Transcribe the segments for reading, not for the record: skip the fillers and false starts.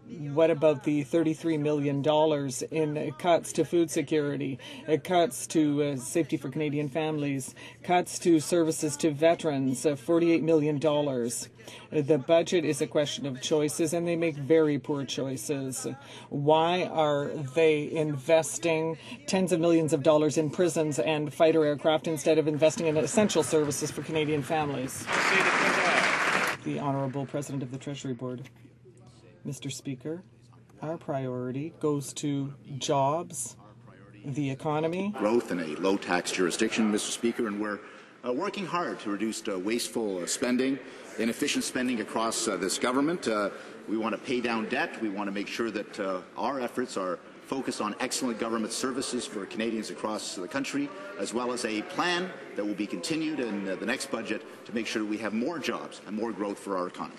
What about the $33 million in cuts to food security, cuts to safety for Canadian families, cuts to services to veterans, $48 million? The budget is a question of choices, and they make very poor choices. Why are they investing tens of millions of dollars in prisons and fighter aircraft instead of investing in essential services for Canadian families? The Honourable President of the Treasury Board. Mr. Speaker, our priority goes to jobs, the economy. Growth in a low-tax jurisdiction, Mr. Speaker, and we're working hard to reduce wasteful spending, inefficient spending across this government. We want to pay down debt. We want to make sure that our efforts are focused on excellent government services for Canadians across the country, as well as a plan that will be continued in the next budget to make sure that we have more jobs and more growth for our economy.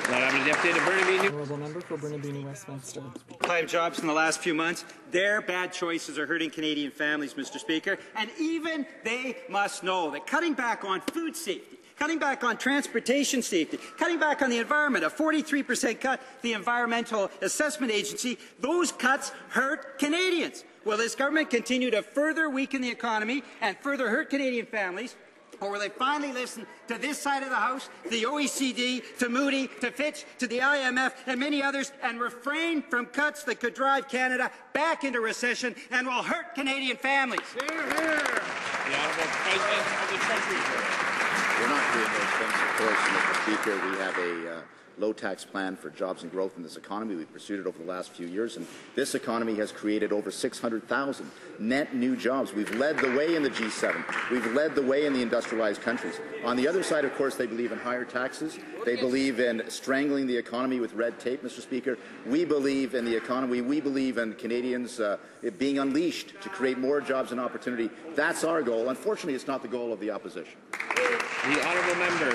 Honourable Member for Burnaby, Westminster. Five jobs in the last few months. Their bad choices are hurting Canadian families, Mr. Speaker, and even they must know that cutting back on food safety, cutting back on transportation safety, cutting back on the environment, a 43% cut, the Environmental Assessment Agency, those cuts hurt Canadians. Will this government continue to further weaken the economy and further hurt Canadian families? Or will they finally listen to this side of the House, the OECD, to Moody, to Fitch, to the IMF, and many others, and refrain from cuts that could drive Canada back into recession and will hurt Canadian families? Hear, hear. The Honourable President of the Treasury Board. We're not doing those things, of course, Mr. Speaker. We have a low-tax plan for jobs and growth in this economy. We've pursued it over the last few years, and this economy has created over 600,000 net new jobs. We've led the way in the G7. We've led the way in the industrialized countries. On the other side, of course, they believe in higher taxes. They believe in strangling the economy with red tape, Mr. Speaker. We believe in the economy. We believe in Canadians it being unleashed to create more jobs and opportunity. That's our goal. Unfortunately, it's not the goal of the opposition. The Honourable Member